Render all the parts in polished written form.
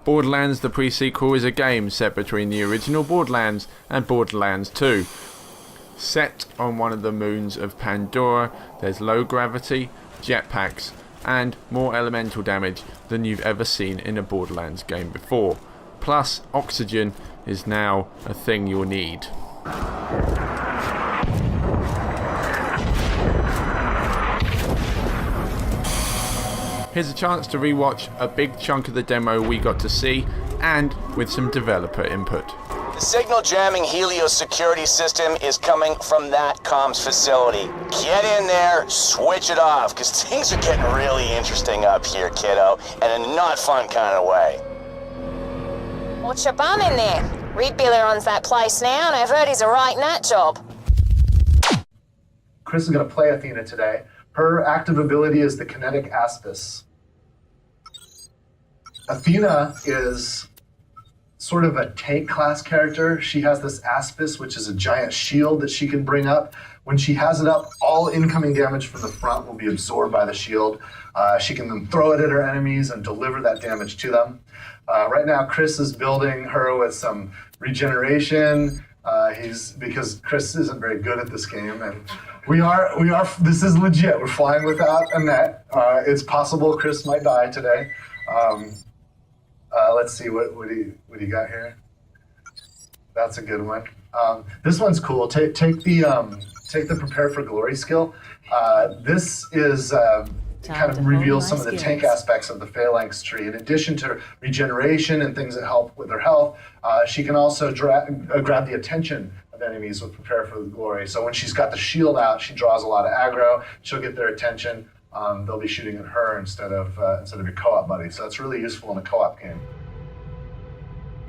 Borderlands, the pre-sequel, is a game set between the original Borderlands and Borderlands 2. Set on one of the moons of Pandora, there's low gravity, jetpacks, and more elemental damage than you've ever seen in a Borderlands game before. Plus, oxygen is now a thing you'll need. Here's a chance to rewatch a big chunk of the demo we got to see, and with some developer input. The signal jamming Helios security system is coming from that comms facility. Get in there, switch it off, because things are getting really interesting up here, kiddo, in a not fun kind of way. What's your bum in there? Reed Biller owns that place now, and I've heard he's a right nut job. Chris is going to play Athena today. Her active ability is the kinetic aspis. Athena is sort of a tank class character. She has this aspis, which is a giant shield that she can bring up. When she has it up, all incoming damage from the front will be absorbed by the shield. She can then throw it at her enemies and deliver that damage to them. Right now, Chris is building her with some regeneration. Because Chris isn't very good at this game, and this is legit. We're flying without a net. It's possible Chris might die today. Let's see what do you got here. That's a good one. This one's cool. Take the prepare for glory skill. This is kind of reveals some of the tank aspects of the phalanx tree. In addition to regeneration and things that help with her health, she can also grab the attention of enemies with prepare for the glory. So when she's got the shield out, she draws a lot of aggro. She'll get their attention. They'll be shooting at her instead of your co-op buddy. So it's really useful in a co-op game.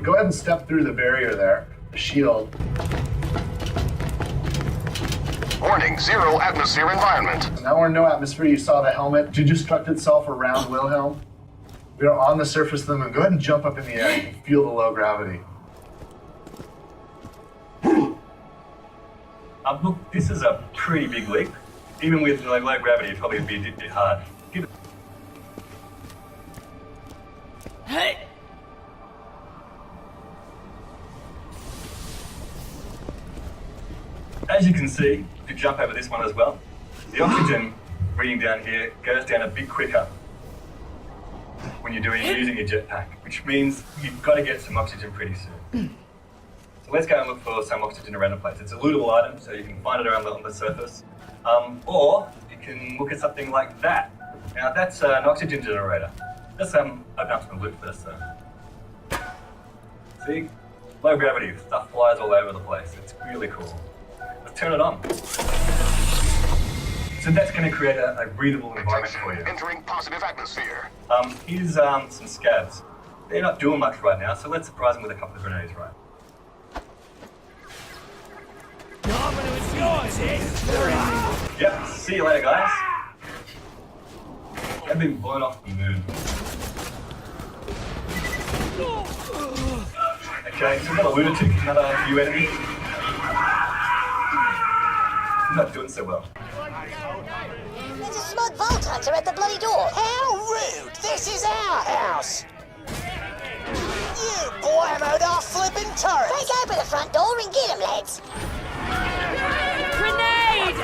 Go ahead and step through the barrier there, the shield. Warning, 0 atmosphere environment. Now we're in no atmosphere. You saw the helmet destruct itself around Wilhelm. We are on the surface of the moon. Go ahead and jump up in the air. You can feel the low gravity. Look, this is a pretty big leap. Even with low gravity, it'd probably be a bit hard. Hey! As you can see, if you jump over this one as well, the oxygen reading down here goes down a bit quicker when you're using your jetpack, which means you've got to get some oxygen pretty soon. So let's go and look for some oxygen around the place. It's a lootable item, so you can find it around on the surface. Or you can look at something like that. Now that's an oxygen generator. Let's open up some loot first though. See? Low gravity, stuff flies all over the place. It's really cool. Let's turn it on. So that's going to create a breathable environment for you. Entering positive atmosphere. Here's some scabs. They're not doing much right now, so let's surprise them with a couple of grenades, right? Yep, see you later, guys. They've been blown off the moon. Okay, so we've got a lunatic, another few enemies. Not doing so well. There's a smug vault hunter at the bloody door. How rude! This is our house! You blammoed our flippin' turret! Break open the front door and get him, lads. Grenade!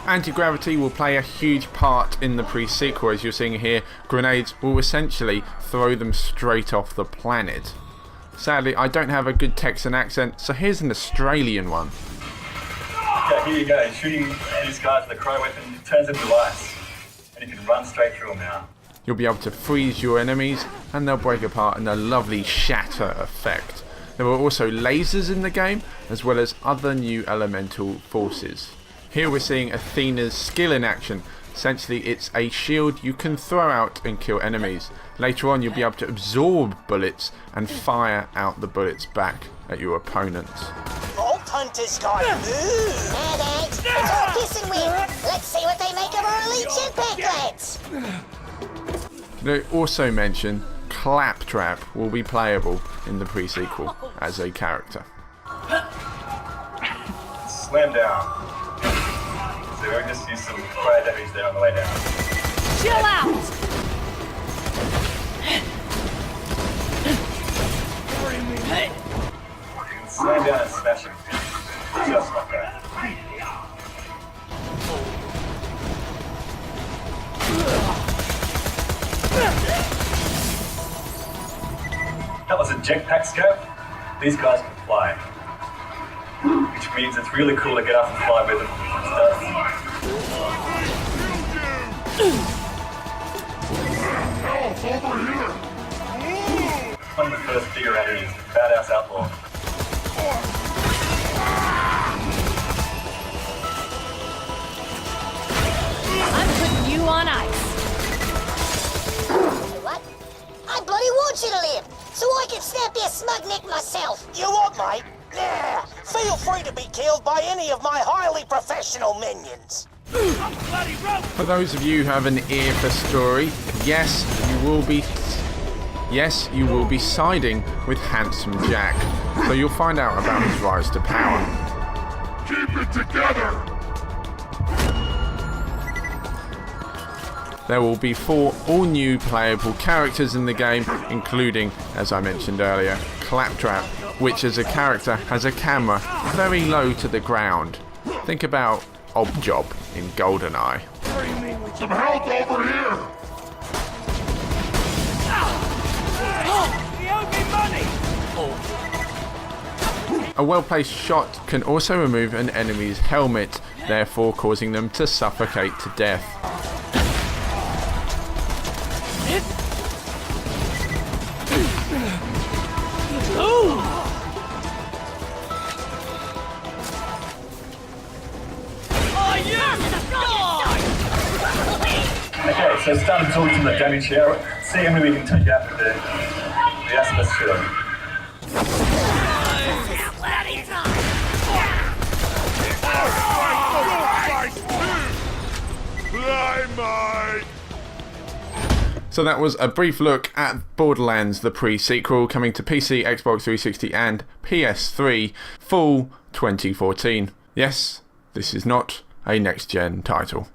Anti-gravity will play a huge part in the pre-sequel. As you're seeing here, grenades will essentially throw them straight off the planet. Sadly, I don't have a good Texan accent, so here's an Australian one. Okay, here you go. Shooting these guys with a cryo weapon turns them to ice. And you can run straight through them now. You'll be able to freeze your enemies, and they'll break apart in a lovely shatter effect. There are also lasers in the game, as well as other new elemental forces. Here we're seeing Athena's skill in action. Essentially, it's a shield you can throw out and kill enemies. Later on, you'll be able to absorb bullets and fire out the bullets back at your opponents. Vault Hunter's got moves! Now, thanks. It's all piss and wind. Let's see what they make of our elite jetpack, lads. They also mention Claptrap will be playable in the pre-sequel as a character. Slam down. So we just use some cryo damage there on the way down. Chill out! jetpack scope, these guys can fly. Which means it's really cool to get up and fly with them. One of the first bigger enemies, Badass Outlaw. I'm putting you on ice. What? I bloody want you to live, so I can snap your smug neck myself. You what, mate? Yeah, feel free to be killed by any of my highly professional minions. For those of you who have an ear for story, yes, you will be siding with Handsome Jack. So you'll find out about his rise to power. Keep it together! There will be 4 all-new playable characters in the game, including, as I mentioned earlier, Claptrap, which as a character has a camera very low to the ground. Think about Objob in GoldenEye. Some help over here! You owe me money! A well-placed shot can also remove an enemy's helmet, therefore causing them to suffocate to death. Okay, so start absorbing some of the damage here. See how many we can take out with the atmosphere. So that was a brief look at Borderlands, the pre-sequel, coming to PC, Xbox 360 and PS3, fall 2014. Yes, this is not a next-gen title.